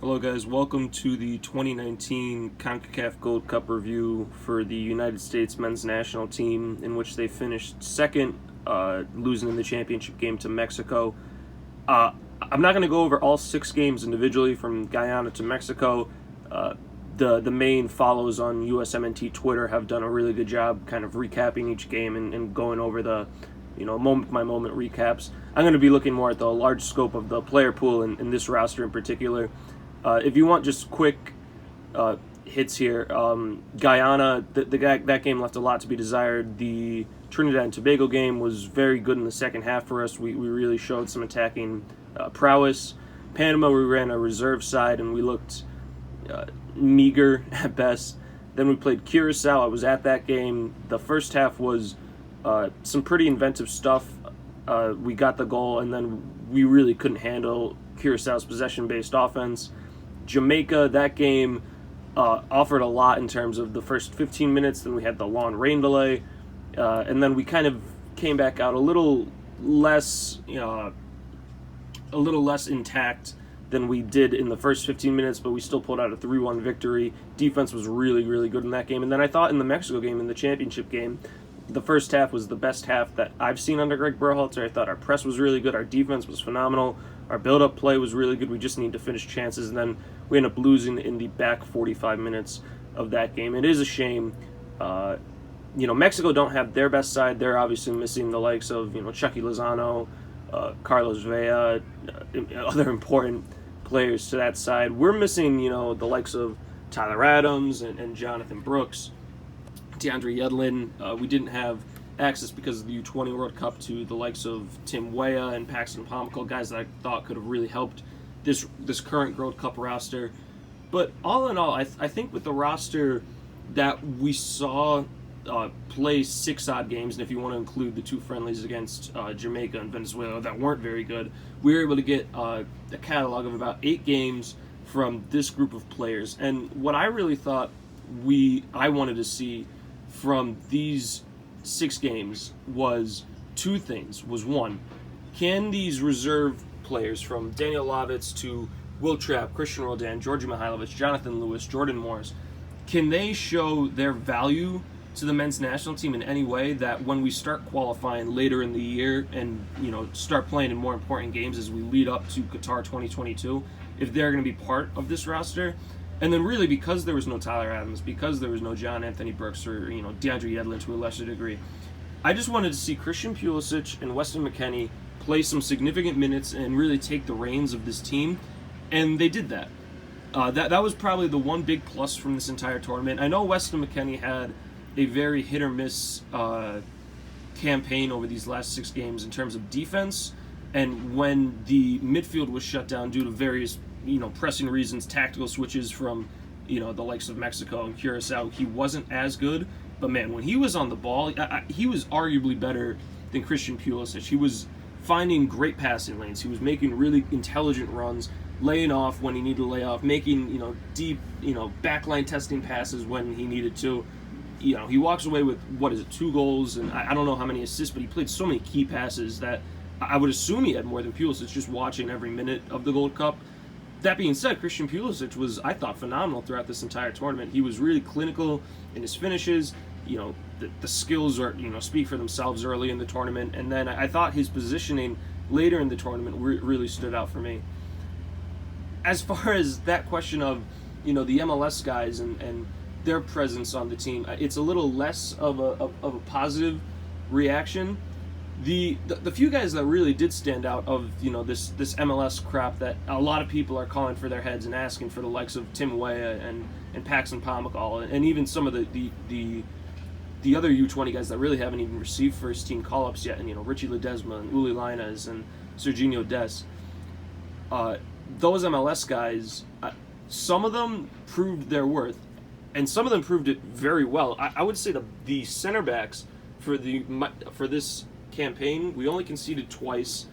Hello guys, welcome to the 2019 CONCACAF Gold Cup review for the United States men's national team, in which they finished second, losing in the championship game to Mexico. I'm not going to go over all 6 games individually from Guyana to Mexico. The main follows on USMNT Twitter have done a really good job kind of recapping each game and going over the moment-by-moment recaps. I'm going to be looking more at the large scope of the player pool and this roster in particular. If you want just quick hits here, Guyana, that game left a lot to be desired. The Trinidad and Tobago game was very good in the second half for us. We really showed some attacking prowess. Panama, we ran a reserve side and we looked meager at best. Then we played Curacao. I was at that game. The first half was some pretty inventive stuff. We got the goal, and then we really couldn't handle Curaçao's possession-based offense. Jamaica, that game offered a lot in terms of the first 15 minutes. Then we had the long rain delay, and then we kind of came back out a little less intact than we did in the first 15 minutes, but we still pulled out a 3-1 victory. Defense was really, really good in that game. And then I thought in the Mexico game, in the championship game, the first half was the best half that I've seen under Greg Berhalter. I thought our press was really good. Our defense was phenomenal. Our build-up play was really good. We just need to finish chances. And then we ended up losing in the back 45 minutes of that game. It is a shame. Mexico don't have their best side. They're obviously missing the likes of, Chucky Lozano, Carlos Vela, other important players to that side. We're missing, the likes of Tyler Adams and Jonathan Brooks, DeAndre Yedlin. We didn't have access because of the U20 World Cup to the likes of Tim Weah and Paxton Pomykal, guys that I thought could have really helped this current World Cup roster. But all in all, I think with the roster that we saw play 6 odd games, and if you want to include the 2 friendlies against Jamaica and Venezuela that weren't very good, we were able to get a catalog of about 8 games from this group of players. And what I really thought I wanted to see from these 6 games was 2 things. Was 1, can these reserve players from Daniel Lovitz to Will Trapp, Christian Roldan, Georgi Mihailovic, Jonathan Lewis, Jordan Morris, can they show their value to the men's national team in any way that when we start qualifying later in the year and start playing in more important games as we lead up to Qatar 2022, if they're going to be part of this roster? And then really, because there was no Tyler Adams, because there was no John Anthony Brooks or DeAndre Yedlin to a lesser degree, I just wanted to see Christian Pulisic and Weston McKennie play some significant minutes and really take the reins of this team, and they did that. That was probably the one big plus from this entire tournament. I know Weston McKennie had a very hit-or-miss campaign over these last 6 games in terms of defense, and when the midfield was shut down due to various pressing reasons, tactical switches from the likes of Mexico and Curacao, he wasn't as good. But man, when he was on the ball, he was arguably better than Christian Pulisic. He was finding great passing lanes. He was making really intelligent runs, laying off when he needed to lay off, making deep backline testing passes when he needed to. He walks away with 2 goals, and I don't know how many assists, but he played so many key passes that I would assume he had more than Pulisic just watching every minute of the Gold Cup. That being said, Christian Pulisic was, I thought, phenomenal throughout this entire tournament. He was really clinical in his finishes. The skills are speak for themselves early in the tournament, and then I thought his positioning later in the tournament really stood out for me. As far as that question of the MLS guys and their presence on the team, it's a little less of a positive reaction. The few guys that really did stand out of this MLS crop that a lot of people are calling for their heads and asking for the likes of Tim Weah and Paxton Pomykal and even some of the other U20 guys that really haven't even received first team call-ups yet, and Richie Ledesma and Uli Lainez and Serginho Dest. Those MLS guys, some of them proved their worth, and some of them proved it very well. I would say the center backs for this campaign, we only conceded twice.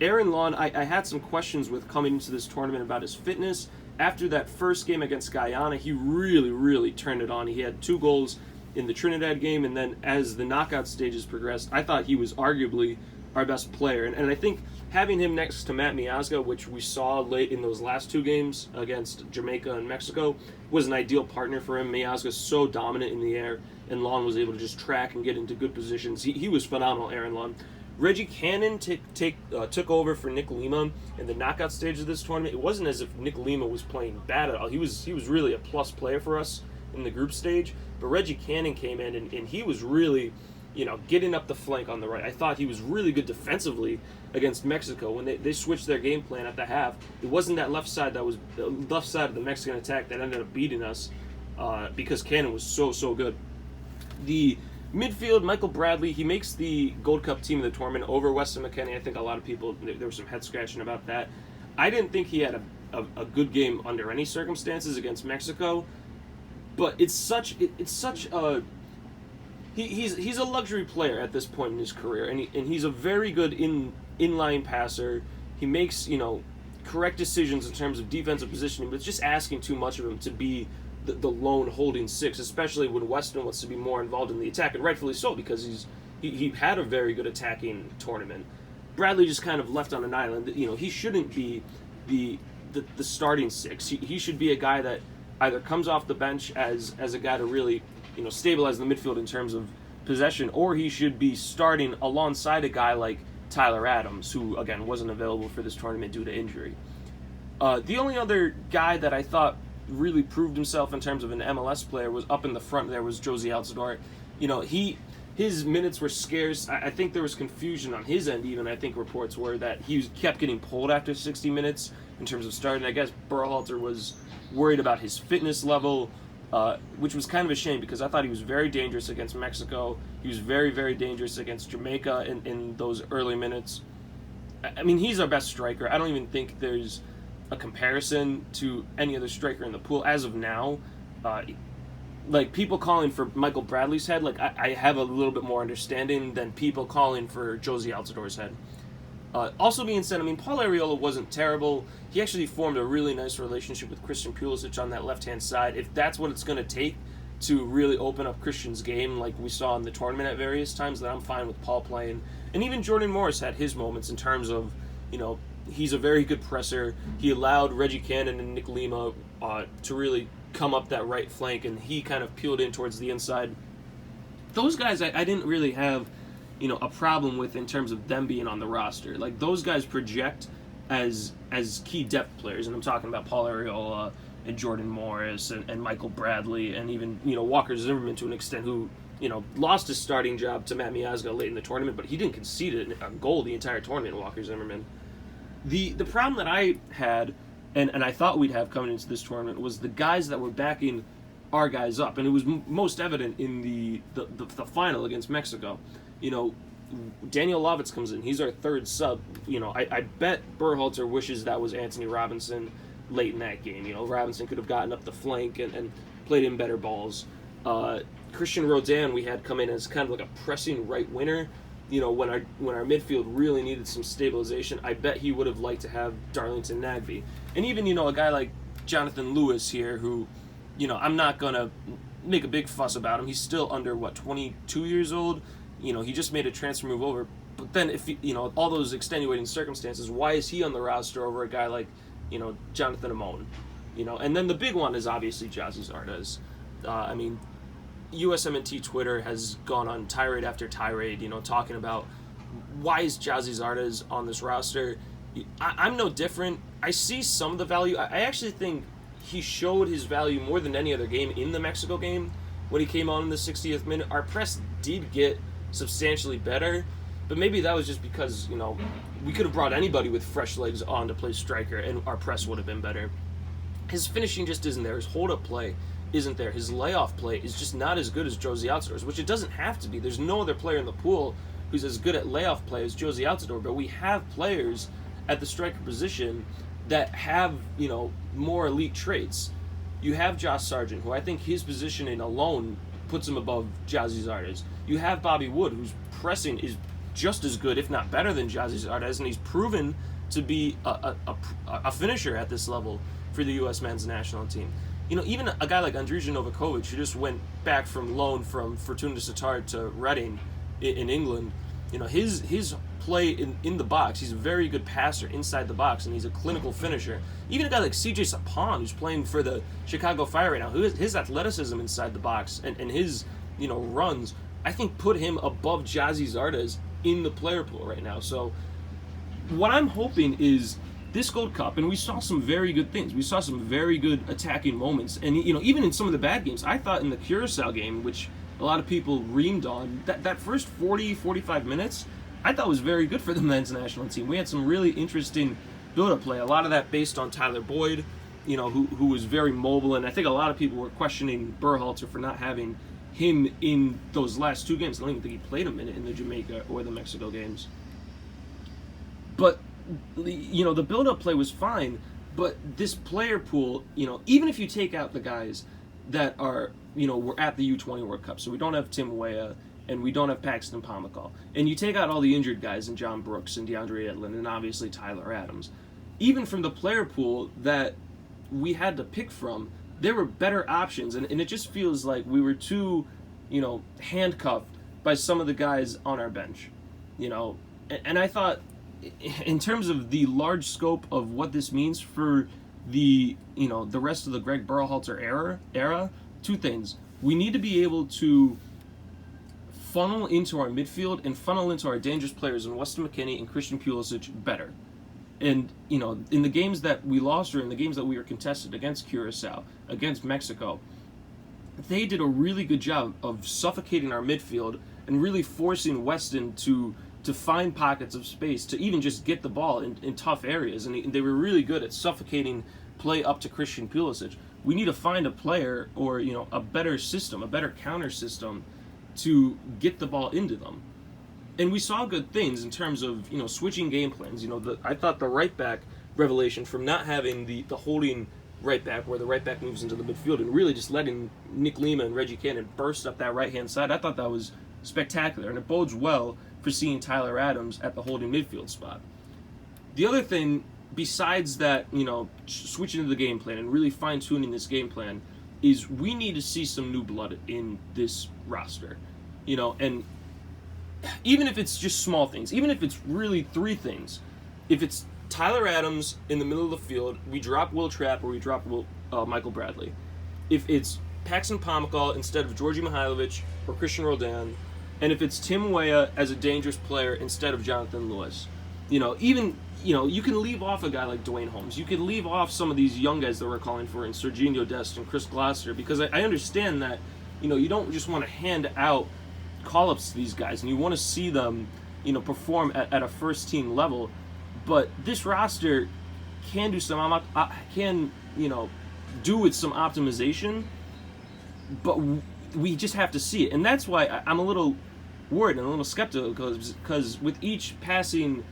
Aaron Lawn, I had some questions with coming into this tournament about his fitness. After that first game against Guyana, he really, really turned it on. He had 2 goals in the Trinidad game, and then as the knockout stages progressed, I thought he was arguably our best player. And I think having him next to Matt Miazga, which we saw late in those last two games against Jamaica and Mexico, was an ideal partner for him. Miazga's so dominant in the air, and Long was able to just track and get into good positions. He was phenomenal, Aaron Long. Reggie Cannon took over for Nick Lima in the knockout stage of this tournament. It wasn't as if Nick Lima was playing bad at all. He was really a plus player for us in the group stage. But Reggie Cannon came in, and he was really, getting up the flank on the right. I thought he was really good defensively against Mexico. When they switched their game plan at the half, it wasn't that left side of the Mexican attack that ended up beating us because Cannon was so good. The midfield, Michael Bradley, he makes the Gold Cup team of the tournament over Weston McKennie. I think a lot of people, there was some head scratching about that. I didn't think he had a good game under any circumstances against Mexico, but he's a luxury player at this point in his career, and he's a very good inline passer. He makes correct decisions in terms of defensive positioning, but it's just asking too much of him to be the lone holding six, especially when Weston wants to be more involved in the attack, and rightfully so, because he had a very good attacking tournament. Bradley just kind of left on an island. He shouldn't be the starting six. He should be a guy that either comes off the bench as a guy to really stabilize the midfield in terms of possession, or he should be starting alongside a guy like Tyler Adams, who again wasn't available for this tournament due to injury. The only other guy that I thought really proved himself in terms of an MLS player was up in the front there was Josie Altidore. His minutes were scarce. I think there was confusion on his end even. I think reports were that he kept getting pulled after 60 minutes in terms of starting. I guess Berhalter was worried about his fitness level, which was kind of a shame because I thought he was very dangerous against Mexico. He was very, very dangerous against Jamaica in those early minutes. I mean, he's our best striker. I don't even think there's a comparison to any other striker in the pool as of now. Like people calling for Michael Bradley's head, like I have a little bit more understanding than people calling for Josie Altidore's head. Also being said, I mean, Paul Arriola wasn't terrible. He actually formed a really nice relationship with Christian Pulisic on that left-hand side. If that's what it's going to take to really open up Christian's game like we saw in the tournament at various times, then I'm fine with Paul playing. And even Jordan Morris had his moments in terms of, he's a very good presser. He allowed Reggie Cannon and Nick Lima to really come up that right flank, and he kind of peeled in towards the inside. Those guys I didn't really have, a problem with in terms of them being on the roster. Like, those guys project as key depth players, and I'm talking about Paul Arriola and Jordan Morris and Michael Bradley and even, Walker Zimmerman to an extent, who, lost his starting job to Matt Miazga late in the tournament, but he didn't concede a goal the entire tournament, Walker Zimmerman. The problem that I had, and I thought we'd have coming into this tournament, was the guys that were backing our guys up, and it was most evident in the final against Mexico. Daniel Lovitz comes in. He's our third sub. I bet Berhalter wishes that was Anthony Robinson late in that game. Robinson could have gotten up the flank and played in better balls. Christian Rodin we had come in as kind of like a pressing right winger. When our midfield really needed some stabilization, I bet he would have liked to have Darlington Nagbe. And even, a guy like Jonathan Lewis here who, I'm not going to make a big fuss about him. He's still under, 22 years old? He just made a transfer move over. But then if, all those extenuating circumstances, why is he on the roster over a guy like, Jonathan Amon? And then the big one is obviously Jazzy Zardes. USMNT Twitter has gone on tirade after tirade, talking about why is Jazzy Zardes on this roster. I'm no different. I see some of the value. I actually think he showed his value more than any other game in the Mexico game when he came on in the 60th minute. Our press did get substantially better, but maybe that was just because, we could have brought anybody with fresh legs on to play striker and our press would have been better. His finishing just isn't there. His hold-up play isn't there. His layoff play is just not as good as Josie Altidore's, which it doesn't have to be. There's no other player in the pool who's as good at layoff play as Josie Altidore, but we have players at the striker position that have, more elite traits. You have Josh Sargent, who I think his positioning alone puts him above Jazzy Zardes. You have Bobby Wood, whose pressing is just as good, if not better, than Jazzy Zardes, and he's proven to be a finisher at this level for the U.S. men's national team. Even a guy like Andrija Novakovic, who just went back from loan from Fortuna Sittard to Reading in England, His play in the box. He's a very good passer inside the box, and he's a clinical finisher. Even a guy like C.J. Sapon, who's playing for the Chicago Fire right now, his athleticism inside the box and his runs, I think put him above Jazzy Zardes in the player pool right now. So what I'm hoping is this Gold Cup, and we saw some very good things. We saw some very good attacking moments, and even in some of the bad games, I thought in the Curacao game, which a lot of people reamed on, that first 45 minutes, I thought was very good for the men's national team. We had some really interesting build-up play. A lot of that based on Tyler Boyd, who was very mobile, and I think a lot of people were questioning Berhalter for not having him in those last two games. I don't even think he played a minute in the Jamaica or the Mexico games. But the build-up play was fine, but this player pool, even if you take out the guys that are, were at the U20 World Cup, so we don't have Tim Weah and we don't have Paxton Pomykal, and you take out all the injured guys and John Brooks and DeAndre Edlin and obviously Tyler Adams, even from the player pool that we had to pick from, there were better options, and it just feels like we were too, handcuffed by some of the guys on our bench, and I thought, in terms of the large scope of what this means for the rest of the Greg Berhalter era, two things. We need to be able to funnel into our midfield and funnel into our dangerous players in Weston McKennie and Christian Pulisic better. And, in the games that we lost or in the games that we were contested against Curacao, against Mexico, they did a really good job of suffocating our midfield and really forcing Weston to find pockets of space, to even just get the ball in tough areas. And they were really good at suffocating play up to Christian Pulisic. We need to find a player or, a better system, a better counter system to get the ball into them. And we saw good things in terms of, switching game plans. I thought the right back revelation from not having the holding right back where the right back moves into the midfield and really just letting Nick Lima and Reggie Cannon burst up that right-hand side, I thought that was spectacular. And it bodes well for seeing Tyler Adams at the holding midfield spot. The other thing, besides that, switching to the game plan and really fine-tuning this game plan, is we need to see some new blood in this roster. And even if it's just small things, even if it's really three things, if it's Tyler Adams in the middle of the field, we drop Will Trapp or we drop Michael Bradley. If it's Paxton Pomykal instead of Georgi Mihailovic or Christian Roldan, and if it's Tim Weah as a dangerous player instead of Jonathan Lewis, you can leave off a guy like Dwayne Holmes. You can leave off some of these young guys that we're calling for in Serginho Dest and Chris Gloucester, because I understand that, you don't just want to hand out call-ups to these guys, and you want to see them, perform at a first-team level. But this roster can do some, do with some optimization, but we just have to see it. And that's why I'm a little worried and a little skeptical, because with each passing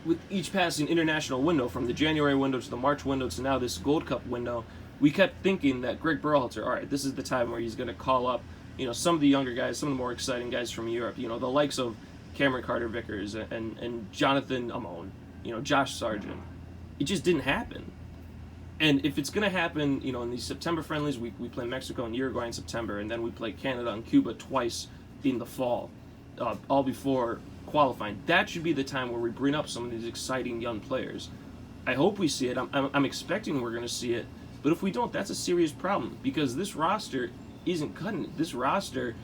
international window, from the January window to the March window to now this Gold Cup window, we kept thinking that Greg Berhalter, all right, this is the time where he's going to call up, some of the younger guys, some of the more exciting guys from Europe, the likes of Cameron Carter-Vickers and Jonathan Amon, Josh Sargent. It just didn't happen. And if it's going to happen, in these September friendlies, we play Mexico and Uruguay in September, and then we play Canada and Cuba twice in the fall, all before qualifying. That should be the time where we bring up some of these exciting young players. I hope we see it. I'm expecting we're going to see it. But if we don't, that's a serious problem, because this roster isn't cutting it. This roster,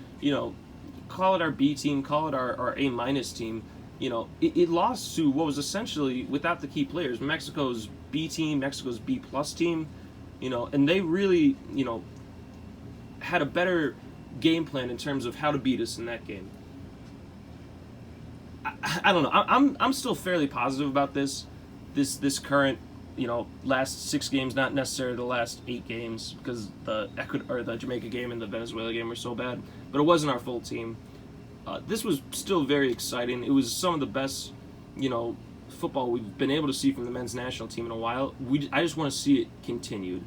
call it our B team, call it our A- team, it lost to what was essentially, without the key players, Mexico's B team, Mexico's B+ team, and they really, had a better game plan in terms of how to beat us in that game. I don't know. I'm still fairly positive about this current, last 6 games, not necessarily the last 8 games, because the Jamaica game and the Venezuela game were so bad, but it wasn't our full team. This was still very exciting. It was some of the best, football we've been able to see from the men's national team in a while. I just want to see it continued.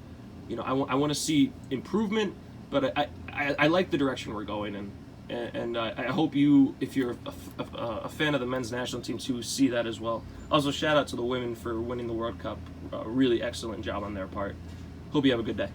I want to see improvement, but I like the direction we're going in. And I hope you, if you're a fan of the men's national team, to see that as well. Also, shout out to the women for winning the World Cup. Really excellent job on their part. Hope you have a good day.